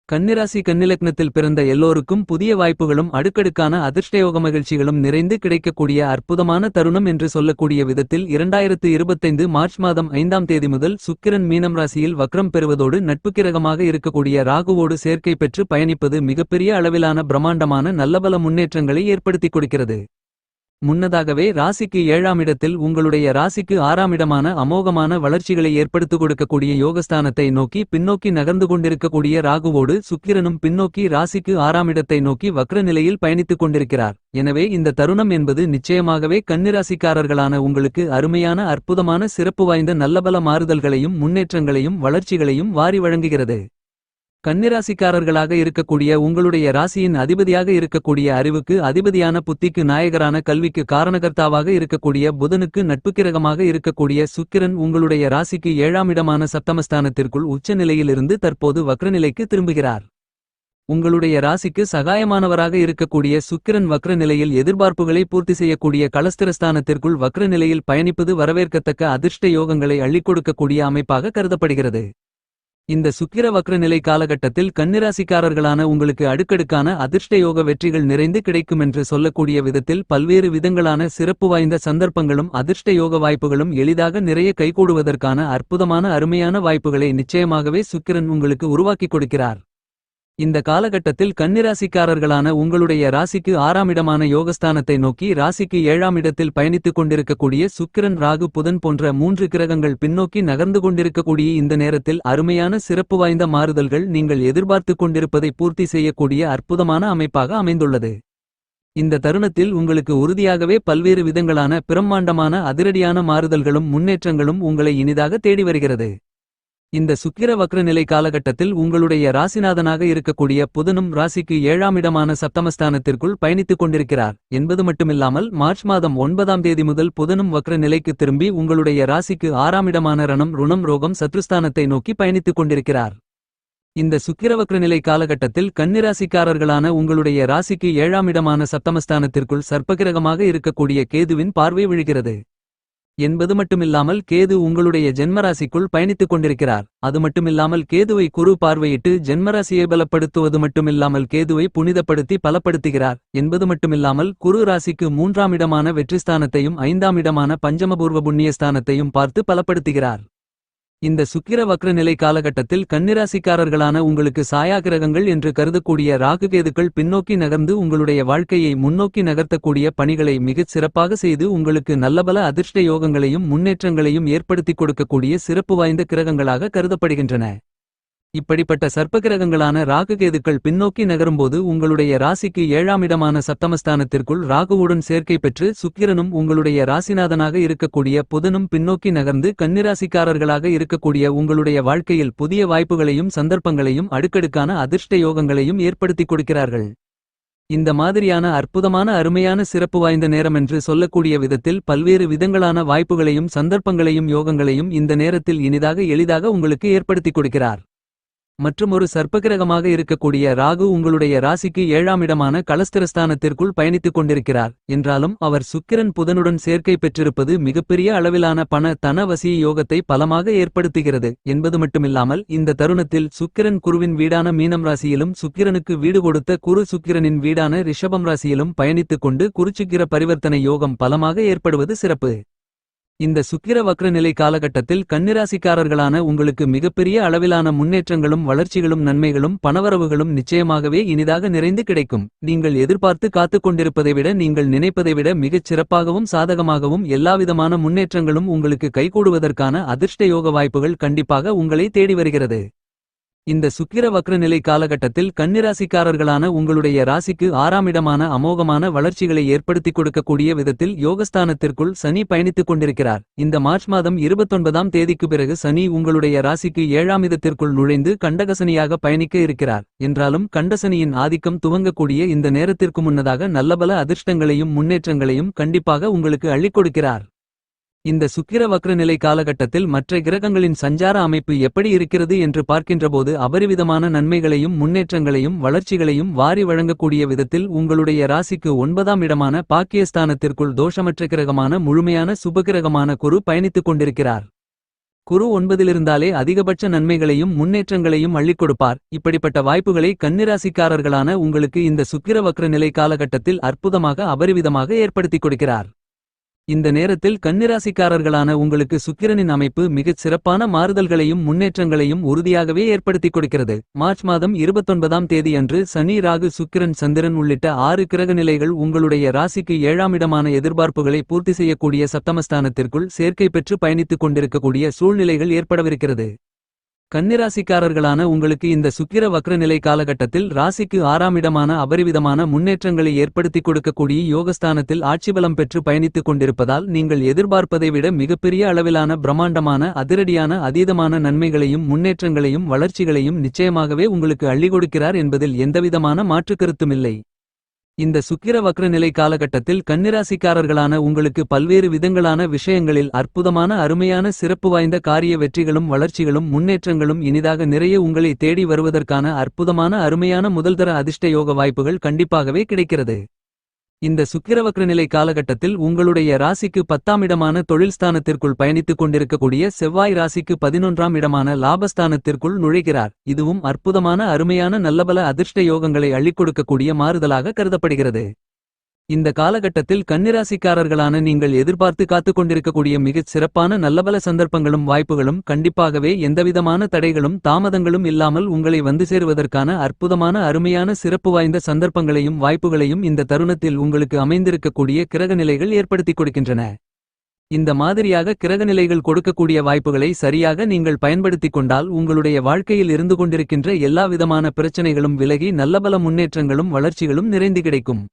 கன்னிராசி கன்னிலக்னத்தில் பிறந்த எல்லோருக்கும் புதிய வாய்ப்புகளும் அடுக்கடுக்கான அதிர்ஷ்டயோக மகிழ்ச்சிகளும் நிறைந்து கிடைக்கக்கூடிய அற்புதமான தருணம் என்று சொல்லக்கூடிய விதத்தில் 2025 மார்ச் மாதம் 5ஆம் தேதி முதல் சுக்கிரன் மீனம் ராசியில் வக்ரம் பெறுவதோடு நட்புக்கிரகமாக இருக்கக்கூடிய ராகுவோடு சேர்க்கை பெற்று பயணிப்பது மிகப்பெரிய அளவிலான பிரம்மாண்டமான நல்லபல முன்னேற்றங்களை ஏற்படுத்திக் கொடுக்கிறது. முன்னதாகவே ராசிக்கு 7ஆம் இடத்தில் உங்களுடைய ராசிக்கு 6ஆம் இடமான அமோகமான வளர்ச்சிகளை ஏற்படுத்திக் கொடுக்கக்கூடிய யோகஸ்தானத்தை நோக்கி பின்னோக்கி நகர்ந்து கொண்டிருக்கக்கூடிய ராகுவோடு சுக்கிரனும் பின்னோக்கி ராசிக்கு 6ஆம் இடத்தை நோக்கி வக்ர நிலையில் பயணித்துக் கொண்டிருக்கிறார். எனவே இந்த தருணம் என்பது நிச்சயமாகவே கன்னிராசிக்காரர்களான உங்களுக்கு அருமையான அற்புதமான சிறப்பு வாய்ந்த நல்லபல மாறுதல்களையும் முன்னேற்றங்களையும் வளர்ச்சிகளையும் வாரி வழங்குகிறது. கன்னிராசிக்காரர்களாக இருக்கக்கூடிய உங்களுடைய ராசியின் அதிபதியாக இருக்கக்கூடிய அறிவுக்கு அதிபதியான புத்திக்கு நாயகரான கல்விக்கு காரணகர்த்தாவாக இருக்கக்கூடிய புதனுக்கு நட்புக்கிரகமாக இருக்கக்கூடிய சுக்கிரன் உங்களுடைய ராசிக்கு 7ஆம் இடமான சப்தமஸ்தானத்திற்குள் உச்ச நிலையிலிருந்து தற்போது வக்ரநிலைக்கு திரும்புகிறார். உங்களுடைய ராசிக்கு சகாயமானவராக இருக்கக்கூடிய சுக்கிரன் வக்ர நிலையில் எதிர்பார்ப்புகளை பூர்த்தி செய்யக்கூடிய களஸ்திரஸ்தானத்திற்குள் வக்ர நிலையில் பயணிப்பது வரவேற்கத்தக்க அதிர்ஷ்ட யோகங்களை அள்ளிக் கொடுக்கக்கூடிய அமைப்பாக கருதப்படுகிறது. இந்த சுக்கிர வக்ர நிலை காலகட்டத்தில் கன்னிராசிக்காரர்களான உங்களுக்கு அடுக்கடுக்கான அதிர்ஷ்ட யோக வெற்றிகள் நிறைந்து கிடைக்குமென்று சொல்லக்கூடிய விதத்தில் பல்வேறு விதங்களான சிறப்பு வாய்ந்த சந்தர்ப்பங்களும் அதிர்ஷ்ட யோக வாய்ப்புகளும் எளிதாக நிறைய கைகூடுவதற்கான அற்புதமான அருமையான வாய்ப்புகளை நிச்சயமாகவே சுக்கிரன் உங்களுக்கு உருவாக்கிக் கொடுக்கிறார். இந்த காலகட்டத்தில் கன்னிராசிக்காரர்களான உங்களுடைய ராசிக்கு 6ஆம் இடமான யோகஸ்தானத்தை நோக்கி ராசிக்கு 7ஆம் இடத்தில் பயணித்துக் கொண்டிருக்கக்கூடிய சுக்கிரன் ராகு புதன் போன்ற 3 கிரகங்கள் பின்னோக்கி நகர்ந்து கொண்டிருக்கக்கூடிய இந்த நேரத்தில் அருமையான சிறப்பு வாய்ந்த மாறுதல்கள் நீங்கள் எதிர்பார்த்துக் கொண்டிருப்பதை பூர்த்தி செய்யக்கூடிய அற்புதமான அமைப்பாக அமைந்துள்ளது. இந்த தருணத்தில் உங்களுக்கு உறுதியாகவே பல்வேறு விதங்களான பிரம்மாண்டமான அதிரடியான மாறுதல்களும் முன்னேற்றங்களும் உங்களை இனிதாக தேடி வருகிறது. இந்த சுக்கிர வக்ர நிலை காலகட்டத்தில் உங்களுடைய ராசிநாதனாக இருக்கக்கூடிய புதனும் ராசிக்கு 7ஆம் இடமான சப்தமஸ்தானத்திற்குள் பயணித்துக் கொண்டிருக்கிறார் என்பது மட்டுமில்லாமல் மார்ச் மாதம் 9ஆம் தேதி முதல் புதனும் வக்ர நிலைக்கு திரும்பி உங்களுடைய ராசிக்கு 6ஆம் இடமான ரணம் ருணம் ரோகம் சத்ருஸ்தானத்தை நோக்கி பயணித்துக் கொண்டிருக்கிறார். இந்த சுக்கிரவக்ர நிலை காலகட்டத்தில் கன்னிராசிக்காரர்களான உங்களுடைய ராசிக்கு 7ஆம் இடமான சப்தமஸ்தானத்திற்குள் சர்ப்பகிரகமாக இருக்கக்கூடிய கேதுவின் பார்வை விழுகிறது என்பது மட்டுமில்லாமல் கேது உங்களுடைய ஜென்மராசிக்குள் பயணித்துக் கொண்டிருக்கிறார். அது மட்டுமில்லாமல் கேதுவை குரு பார்வையிட்டு ஜென்மராசியை பலப்படுத்துவது மட்டுமில்லாமல் கேதுவை புனிதப்படுத்தி பலப்படுத்துகிறார் என்பது மட்டுமில்லாமல் குரு ராசிக்கு 3ஆம் இடமான வெற்றிஸ்தானத்தையும் 5ஆம் இடமான பஞ்சமபூர்வ புண்ணியஸ்தானத்தையும் பார்த்து பலப்படுத்துகிறார். இந்த சுக்கிர வக்ர நிலை காலகட்டத்தில் கன்னிராசிக்காரர்களான உங்களுக்கு சாயாகிரகங்கள் என்று கருதக்கூடிய ராகுகேதுக்கள் பின்னோக்கி நகர்ந்து உங்களுடைய வாழ்க்கையை முன்னோக்கி நகர்த்தக்கூடிய பணிகளை மிகச் சிறப்பாக செய்து உங்களுக்கு நல்லபல அதிர்ஷ்ட யோகங்களையும் முன்னேற்றங்களையும் ஏற்படுத்திக் கொடுக்கக்கூடிய சிறப்பு வாய்ந்த கிரகங்களாக கருதப்படுகின்றன. இப்படிப்பட்ட சர்ப்பகிரகங்களான ராகுகேதுக்கள் பின்னோக்கி நகரும்போது உங்களுடைய ராசிக்கு 7ஆம் இடமான சப்தமஸ்தானத்திற்குள் ராகுவுடன் சேர்க்கை பெற்று சுக்கிரனும் உங்களுடைய ராசிநாதனாக இருக்கக்கூடிய புதனும் பின்னோக்கி நகர்ந்து கன்னிராசிக்காரர்களாக இருக்கக்கூடிய உங்களுடைய வாழ்க்கையில் புதிய வாய்ப்புகளையும் சந்தர்ப்பங்களையும் அடுக்கடுக்கான அதிர்ஷ்ட யோகங்களையும் ஏற்படுத்திக் கொடுக்கிறார்கள். இந்த மாதிரியான அற்புதமான அருமையான சிறப்பு வாய்ந்த நேரமென்று சொல்லக்கூடிய விதத்தில் பல்வேறு விதங்களான வாய்ப்புகளையும் சந்தர்ப்பங்களையும் யோகங்களையும் இந்த நேரத்தில் இனிதாக எளிதாக உங்களுக்கு ஏற்படுத்திக் கொடுக்கிறார். மற்றும் ஒரு சர்ப்பகிரகமாக இருக்கக்கூடிய ராகு உங்களுடைய ராசிக்கு 7ஆம் இடமான களஸ்திரஸ்தானத்திற்குள் பயணித்துக் கொண்டிருக்கிறார் என்றாலும் அவர் சுக்கிரன் புதனுடன் சேர்க்கை பெற்றிருப்பது மிகப்பெரிய அளவிலான தன வசிய யோகத்தை பலமாக ஏற்படுத்துகிறது என்பது மட்டுமில்லாமல் இந்த தருணத்தில் சுக்கிரன் குருவின் வீடான மீனம் ராசியிலும் சுக்கிரனுக்கு வீடு கொடுத்த குரு சுக்கிரனின் வீடான ரிஷபம் ராசியிலும் பயணித்துக் கொண்டு குருச்சுக்கிர பரிவர்த்தனை யோகம் பலமாக ஏற்படுவது சிறப்பு. இந்த சுக்கிர வக்ர நிலை காலகட்டத்தில் கன்னிராசிக்காரர்களான உங்களுக்கு மிகப்பெரிய அளவிலான முன்னேற்றங்களும் வளர்ச்சிகளும் நன்மைகளும் பணவரவுகளும் நிச்சயமாகவே இனிதாக நிறைந்து கிடைக்கும். நீங்கள் எதிர்பார்த்து காத்துக் கொண்டிருப்பதை விட நீங்கள் நினைப்பதை விட மிகச் சிறப்பாகவும் சாதகமாகவும் எல்லாவிதமான முன்னேற்றங்களும் உங்களுக்கு கைகூடுவதற்கான அதிர்ஷ்ட யோக வாய்ப்புகள் கண்டிப்பாக உங்களை தேடி வருகிறது. இந்த சுக்கிர வக்ர நிலை காலகட்டத்தில் கன்னிராசிக்காரர்களான உங்களுடைய ராசிக்கு 6ஆம் இடமான அமோகமான வளர்ச்சிகளை ஏற்படுத்திக் கொடுக்கக்கூடிய விதத்தில் யோகஸ்தானத்திற்குள் சனி பயணித்துக் கொண்டிருக்கிறார். இந்த மார்ச் மாதம் 29ஆம் தேதிக்கு பிறகு சனி உங்களுடைய ராசிக்கு 7ஆம் இடத்திற்குள் நுழைந்து கண்டகசனியாக பயணிக்க இருக்கிறார் என்றாலும் கண்டசனியின் ஆதிக்கம் துவங்கக்கூடிய இந்த நேரத்திற்கு முன்னதாக நல்லபல அதிர்ஷ்டங்களையும் முன்னேற்றங்களையும் கண்டிப்பாக உங்களுக்கு அள்ளிக் கொடுக்கிறார். இந்த சுக்கிர வக்ர நிலை காலகட்டத்தில் மற்ற கிரகங்களின் சஞ்சார அமைப்பு எப்படி இருக்கிறது என்று பார்க்கின்றபோது அபரிவிதமான நன்மைகளையும் முன்னேற்றங்களையும் வளர்ச்சிகளையும் வாரி வழங்கக்கூடிய விதத்தில் உங்களுடைய ராசிக்கு 9ஆம் இடமான பாக்கியஸ்தானத்திற்குள் தோஷமற்ற கிரகமான முழுமையான சுபகிரகமான குரு பயணித்துக் கொண்டிருக்கிறார். குரு 9 அதிகபட்ச நன்மைகளையும் முன்னேற்றங்களையும் அள்ளிக் கொடுப்பார். இப்படிப்பட்ட வாய்ப்புகளை கன்னிராசிக்காரர்களான உங்களுக்கு இந்த சுக்கிர வக்ர நிலை காலகட்டத்தில் அற்புதமாக அபரிவிதமாக ஏற்படுத்திக் கொடுக்கிறார். இந்த நேரத்தில் கன்னிராசிக்காரர்களான உங்களுக்கு சுக்கிரனின் அமைப்பு மிகச் சிறப்பான மாறுதல்களையும் முன்னேற்றங்களையும் உறுதியாகவே ஏற்படுத்திக் கொடுக்கிறது. மார்ச் மாதம் 29ஆம் தேதி அன்று சனி, ராகு, சுக்கிரன், சந்திரன் உள்ளிட்ட 6 கிரக நிலைகள் உங்களுடைய ராசிக்கு 7ஆம் இடமான எதிர்பார்ப்புகளை பூர்த்தி செய்யக்கூடிய சப்தமஸ்தானத்திற்குள் சேர்க்கை பெற்று பயணித்துக் கொண்டிருக்கக்கூடிய சூழ்நிலைகள் ஏற்படவிருக்கிறது. கன்னிராசிக்காரர்களான உங்களுக்கு இந்த சுக்கிர வக்ர நிலை காலகட்டத்தில் ராசிக்கு 6ஆம் இடமான அபரிவிதமான முன்னேற்றங்களை ஏற்படுத்திக் கொடுக்கக்கூடிய யோகஸ்தானத்தில் ஆட்சிபலம் பெற்று பயணித்துக் கொண்டிருப்பதால் நீங்கள் எதிர்பார்ப்பதை விட மிகப்பெரிய அளவிலான பிரம்மாண்டமான அதிரடியான அதீதமான நன்மைகளையும் முன்னேற்றங்களையும் வளர்ச்சிகளையும் நிச்சயமாகவே உங்களுக்கு அள்ளிக் கொடுக்கிறார் என்பதில் எந்தவிதமான மாற்றுக்கருத்துமில்லை. இந்த சுக்கிர வக்ர நிலை காலகட்டத்தில் கன்னிராசிக்காரர்களான உங்களுக்கு பல்வேறு விதங்களான விஷயங்களில் அற்புதமான அருமையான சிறப்பு வாய்ந்த காரிய வெற்றிகளும் வளர்ச்சிகளும் முன்னேற்றங்களும் இனிதாக நிறைய உங்களை தேடி வருவதற்கான அற்புதமான அருமையான முதல்தர அதிர்ஷ்ட யோக வாய்ப்புகள் கண்டிப்பாகவே கிடைக்கிறது. இந்த சுக்கிரவக்ர நிலை காலகட்டத்தில் உங்களுடைய ராசிக்கு 10ஆம் இடமான தொழில் ஸ்தானத்திற்குள் பயணித்துக் கொண்டிருக்கக்கூடிய செவ்வாய் ராசிக்கு 11ஆம் இடமான லாபஸ்தானத்திற்குள் நுழைகிறார். இதுவும் அற்புதமான அருமையான நல்லபல அதிர்ஷ்ட யோகங்களை அள்ளிக் கொடுக்கக்கூடிய மாறுதலாக கருதப்படுகிறது. இந்த காலகட்டத்தில் கன்னிராசிக்காரர்களான நீங்கள் எதிர்பார்த்து காத்துக் கொண்டிருக்கக்கூடிய மிகச் சிறப்பான நல்லபல சந்தர்ப்பங்களும் வாய்ப்புகளும் கண்டிப்பாகவே எந்தவிதமான தடைகளும் தாமதங்களும் இல்லாமல் உங்களை வந்து சேருவதற்கான அற்புதமான அருமையான சிறப்பு வாய்ந்த சந்தர்ப்பங்களையும் வாய்ப்புகளையும் இந்த தருணத்தில் உங்களுக்கு அமைந்திருக்கக்கூடிய கிரகநிலைகள் ஏற்படுத்திக் கொடுக்கின்றன. இந்த மாதிரியாக கிரகநிலைகள் கொடுக்கக்கூடிய வாய்ப்புகளை சரியாக நீங்கள் பயன்படுத்திக் கொண்டால் உங்களுடைய வாழ்க்கையில் இருந்து கொண்டிருக்கின்ற எல்லா விதமான பிரச்சனைகளும் விலகி நல்லபல முன்னேற்றங்களும் வளர்ச்சிகளும் நிறைந்து கிடைக்கும்.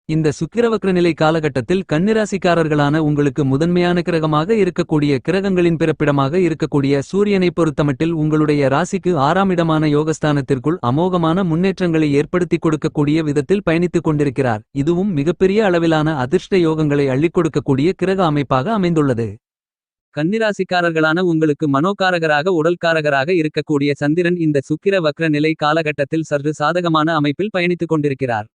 இந்த சுக்கிரவக்ர நிலை காலகட்டத்தில் கன்னிராசிக்காரர்களான உங்களுக்கு முதன்மையான கிரகமாக இருக்கக்கூடிய கிரகங்களின் பிறப்பிடமாக இருக்கக்கூடிய சூரியனை பொறுத்தமட்டில் உங்களுடைய ராசிக்கு 6ஆம் இடமான யோகஸ்தானத்திற்குள் அமோகமான முன்னேற்றங்களை ஏற்படுத்திக் கொடுக்கக்கூடிய விதத்தில் பயணித்துக் கொண்டிருக்கிறார். இதுவும் மிகப்பெரிய அளவிலான அதிர்ஷ்ட யோகங்களை அள்ளிக் கொடுக்கக்கூடிய கிரக அமைப்பாக அமைந்துள்ளது. கன்னிராசிக்காரர்களான உங்களுக்கு மனோகாரகராக உடல்காரகராக இருக்கக்கூடிய சந்திரன் இந்த சுக்கிர வக்ர நிலை காலகட்டத்தில் சற்று சாதகமான அமைப்பில் பயணித்துக் கொண்டிருக்கிறார்.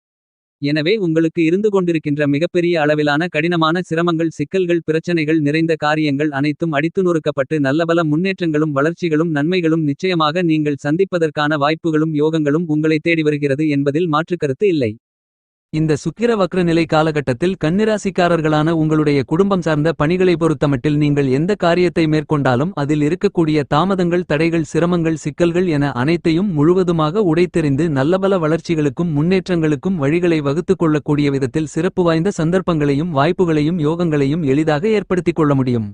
எனவே உங்களுக்கு இருந்து கொண்டிருக்கின்ற மிகப்பெரிய அளவிலான கடினமான சிரமங்கள், சிக்கல்கள், பிரச்சனைகள் நிறைந்த காரியங்கள் அனைத்தும் அடித்து நொறுக்கப்பட்டு நல்லபல முன்னேற்றங்களும் வளர்ச்சிகளும் நன்மைகளும் நிச்சயமாக நீங்கள் சந்திப்பதற்கான வாய்ப்புகளும் யோகங்களும் உங்களை தேடி வருகிறது என்பதில் மாற்றுக்கருத்து இல்லை. இந்த சுக்கிர வக்ர நிலை காலகட்டத்தில் கன்னிராசிக்காரர்களான உங்களுடைய குடும்பம் சார்ந்த பணிகளை பொறுத்தமட்டில் நீங்கள் எந்த காரியத்தை மேற்கொண்டாலும் அதில் இருக்கக்கூடிய தாமதங்கள், தடைகள், சிரமங்கள், சிக்கல்கள் என அனைத்தையும் முழுவதுமாக உடைத்தெறிந்து நல்லபல வளர்ச்சிகளுக்கும் முன்னேற்றங்களுக்கும் வழிகளை வகுத்துக் கொள்ளக்கூடிய விதத்தில் சிறப்பு வாய்ந்த சந்தர்ப்பங்களையும் வாய்ப்புகளையும் யோகங்களையும் எளிதாக ஏற்படுத்திக் கொள்ள முடியும்.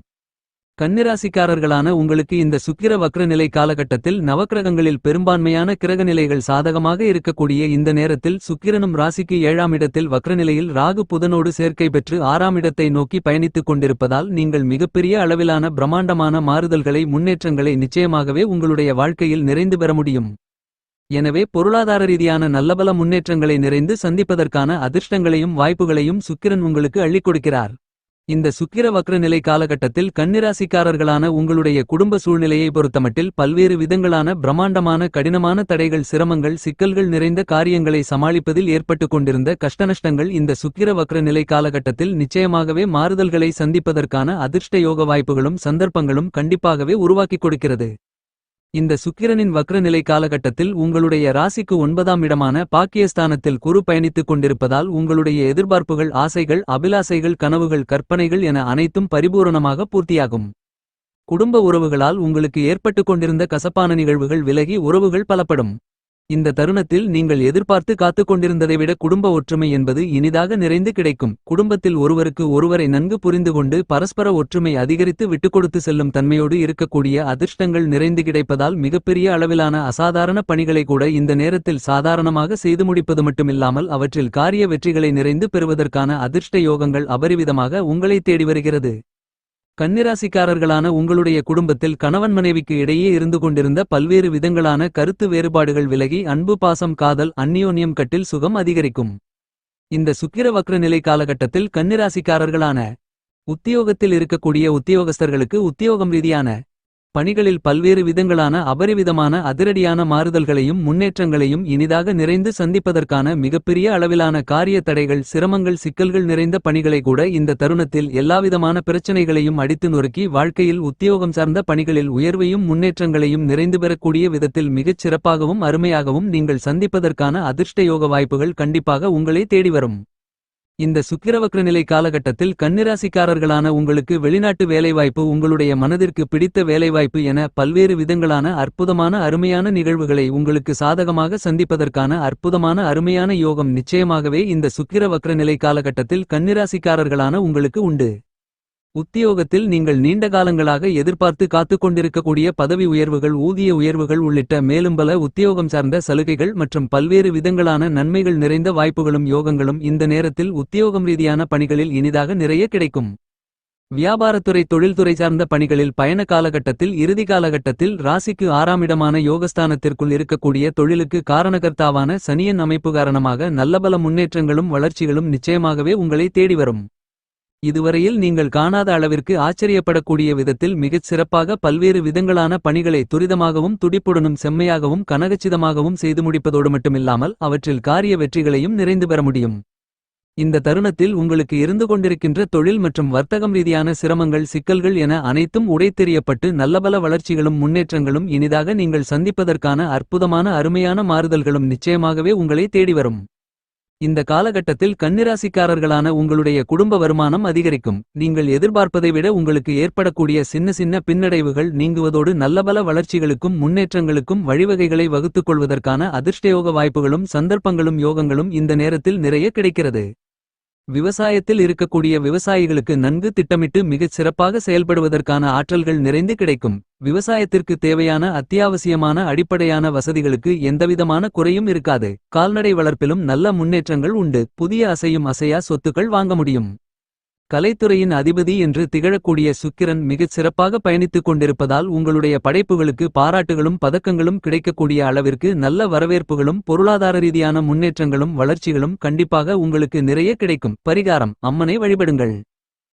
கன்னிராசிக்காரர்களான உங்களுக்கு இந்த சுக்கிர வக்ர நிலை காலகட்டத்தில் நவக்கிரகங்களில் பெரும்பான்மையான கிரகநிலைகள் சாதகமாக இருக்கக்கூடிய இந்த நேரத்தில் சுக்கிரனும் ராசிக்கு 7ஆம் இடத்தில் வக்ரநிலையில் ராகு புதனோடு சேர்க்கை பெற்று 6ஆம் இடத்தை நோக்கி பயணித்துக் கொண்டிருப்பதால் நீங்கள் மிகப்பெரிய அளவிலான பிரம்மாண்டமான மாறுதல்களை முன்னேற்றங்களை நிச்சயமாகவே உங்களுடைய வாழ்க்கையில் நிறைந்து பெற முடியும். எனவே பொருளாதார ரீதியான நல்லபல முன்னேற்றங்களை நிறைந்து சந்திப்பதற்கான அதிர்ஷ்டங்களையும் வாய்ப்புகளையும் சுக்கிரன் உங்களுக்கு அள்ளிக் கொடுக்கிறார். இந்த சுக்கிர வக்ர நிலை காலகட்டத்தில் கன்னிராசிக்காரர்களான உங்களுடைய குடும்ப சூழ்நிலையை பொறுத்தமட்டில் பல்வேறு விதங்களான பிரம்மாண்டமான கடினமான தடைகள், சிரமங்கள், சிக்கல்கள் நிறைந்த காரியங்களை சமாளிப்பதில் ஏற்பட்டுக் கொண்டிருந்த கஷ்டநஷ்டங்கள் இந்த சுக்கிர வக்ர நிலை காலகட்டத்தில் நிச்சயமாகவே மாறுதல்களை சந்திப்பதற்கான அதிர்ஷ்ட யோக வாய்ப்புகளும் சந்தர்ப்பங்களும் கண்டிப்பாகவே உருவாக்கிக் கொடுக்கிறது. இந்த சுக்கிரனின் வக்ர நிலை காலகட்டத்தில் உங்களுடைய ராசிக்கு 9ஆம் இடமான பாக்கியஸ்தானத்தில் குரு பயணித்துக் கொண்டிருப்பதால் உங்களுடைய எதிர்பார்ப்புகள், ஆசைகள், அபிலாசைகள், கனவுகள், கற்பனைகள் என அனைத்தும் பரிபூரணமாக பூர்த்தியாகும். குடும்ப உறவுகளால் உங்களுக்கு ஏற்பட்டுக் கொண்டிருந்த கசப்பான நிகழ்வுகள் விலகி உறவுகள் பலப்படும். இந்த தருணத்தில் நீங்கள் எதிர்பார்த்து காத்துக் கொண்டிருந்ததை விட குடும்ப ஒற்றுமை என்பது இனிதாக நிறைந்து கிடைக்கும். குடும்பத்தில் ஒருவருக்கு ஒருவரை நன்கு புரிந்து கொண்டு பரஸ்பர ஒற்றுமை அதிகரித்து விட்டுக்கொடுத்து செல்லும் தன்மையோடு இருக்கக்கூடிய அதிர்ஷ்டங்கள் நிறைந்து கிடைப்பதால் மிகப்பெரிய அளவிலான அசாதாரண பணிகளை கூட இந்த நேரத்தில் சாதாரணமாக செய்து முடிப்பது மட்டுமில்லாமல் அவற்றில் காரிய வெற்றிகளை நிறைந்து பெறுவதற்கான அதிர்ஷ்ட யோகங்கள் அபரிவிதமாக உங்களை தேடி வருகிறது. கன்னிராசிக்காரர்களான உங்களுடைய குடும்பத்தில் கணவன் மனைவிக்கு இடையே இருந்து கொண்டிருந்த பல்வேறு விதங்களான கருத்து வேறுபாடுகள் விலகி அன்பு, பாசம், காதல், அந்நியோன்யம், கட்டில் சுகம் அதிகரிக்கும். இந்த சுக்கிர வக்ர நிலை காலகட்டத்தில் கன்னிராசிக்காரர்களான உத்தியோகத்தில் இருக்கக்கூடிய உத்தியோகஸ்தர்களுக்கு உத்தியோகம் ரீதியான பணிகளில் பல்வேறு விதங்களான அபரிவிதமான அதிரடியான மாறுதல்களையும் முன்னேற்றங்களையும் இனிதாக நிறைந்து சந்திப்பதற்கான மிகப்பெரிய அளவிலான காரிய தடைகள் சிரமங்கள் சிக்கல்கள் நிறைந்த பணிகளை கூட இந்த தருணத்தில் எல்லாவிதமான பிரச்சனைகளையும் அடித்து நொறுக்கி வாழ்க்கையில் உத்தியோகம் சார்ந்த பணிகளில் உயர்வையும் முன்னேற்றங்களையும் நிறைந்து பெறக்கூடிய விதத்தில் மிகச் சிறப்பாகவும் அருமையாகவும் நீங்கள் சந்திப்பதற்கான அதிர்ஷ்ட யோக வாய்ப்புகள் கண்டிப்பாக உங்களை தேடி வரும். இந்த சுக்கிரவக்ரநிலை காலகட்டத்தில் கன்னிராசிக்காரர்களான உங்களுக்கு வெளிநாட்டு வேலைவாய்ப்பு உங்களுடைய மனதிற்கு பிடித்த வேலைவாய்ப்பு என பல்வேறு விதங்களான அற்புதமான அருமையான நிகழ்வுகளை உங்களுக்கு சாதகமாக சந்திப்பதற்கான அற்புதமான அருமையான யோகம் நிச்சயமாகவே இந்த சுக்கிரவக்ரநிலை காலகட்டத்தில் கன்னிராசிக்காரர்களான உங்களுக்கு உண்டு. உத்தியோகத்தில் நீங்கள் நீண்ட காலங்களாக எதிர்பார்த்து காத்துக்கொண்டிருக்கக்கூடிய பதவி உயர்வுகள் ஊதிய உயர்வுகள் உள்ளிட்ட மேலும் பல உத்தியோகம் சார்ந்த சலுகைகள் மற்றும் பல்வேறு விதங்களான நன்மைகள் நிறைந்த வாய்ப்புகளும் யோகங்களும் இந்த நேரத்தில் உத்தியோகம் ரீதியான பணிகளில் இனிதாக நிறைய கிடைக்கும். வியாபாரத்துறை தொழில்துறை சார்ந்த பணிகளில் பயண காலகட்டத்தில் இறுதி காலகட்டத்தில் ராசிக்கு 6ஆம் இடமான யோகஸ்தானத்திற்குள் இருக்கக்கூடிய தொழிலுக்கு காரணகர்த்தாவான சனியின் அமைப்பு காரணமாக நல்லபல முன்னேற்றங்களும் வளர்ச்சிகளும் நிச்சயமாகவே உங்களை தேடி வரும். இதுவரையில் நீங்கள் காணாத அளவிற்கு ஆச்சரியப்படக்கூடிய விதத்தில் மிகச் சிறப்பாக பல்வேறு விதங்களான பணிகளை துரிதமாகவும் துடிப்புடனும் செம்மையாகவும் கனகச்சிதமாகவும் செய்து முடிப்பதோடு மட்டுமில்லாமல் அவற்றில் காரிய வெற்றிகளையும் நிறைந்து பெற முடியும். இந்த தருணத்தில் உங்களுக்கு இருந்து கொண்டிருக்கின்ற தொழில் மற்றும் வர்த்தகம் ரீதியான சிரமங்கள் சிக்கல்கள் என அனைத்தும் உடைத்தெறியப்பட்டு நல்லபல வளர்ச்சிகளும் முன்னேற்றங்களும் இனிதாக நீங்கள் சந்திப்பதற்கான அற்புதமான அருமையான மாறுதல்களும் நிச்சயமாகவே உங்களை தேடி வரும். இந்த காலகட்டத்தில் கன்னிராசிக்காரர்களான உங்களுடைய குடும்ப வருமானம் அதிகரிக்கும். நீங்கள் எதிர்பார்ப்பதை விட உங்களுக்கு ஏற்படக்கூடிய சின்ன சின்ன பின்னடைவுகள் நீங்குவதோடு நல்லபல வளர்ச்சிகளுக்கும் முன்னேற்றங்களுக்கும் வழிவகைகளை வகுத்துக் கொள்வதற்கான அதிர்ஷ்டயோக வாய்ப்புகளும் சந்தர்ப்பங்களும் யோகங்களும் இந்த நேரத்தில் நிறைய கிடைக்கிறது. விவசாயத்தில் இருக்கக்கூடிய விவசாயிகளுக்கு நன்கு திட்டமிட்டு மிகச் சிறப்பாக செயல்படுவதற்கான ஆற்றல்கள் நிறைந்து கிடைக்கும். விவசாயத்திற்கு தேவையான அத்தியாவசியமான அடிப்படையான வசதிகளுக்கு எந்தவிதமான குறையும் இருக்காது. கால்நடை வளர்ப்பிலும் நல்ல முன்னேற்றங்கள் உண்டு. புதிய அசையும் அசையா சொத்துக்கள் வாங்க முடியும். கலைத்துறையின் அதிபதி என்று திகழக்கூடிய சுக்கிரன் மிகச் சிறப்பாக பயணித்துக் கொண்டிருப்பதால் உங்களுடைய படைப்புகளுக்கு பாராட்டுகளும் பதக்கங்களும் கிடைக்கக்கூடிய அளவிற்கு நல்ல வரவேற்புகளும் பொருளாதார ரீதியான முன்னேற்றங்களும் வளர்ச்சிகளும் கண்டிப்பாக உங்களுக்கு நிறைய கிடைக்கும். பரிகாரம்: அம்மனை வழிபடுங்கள்.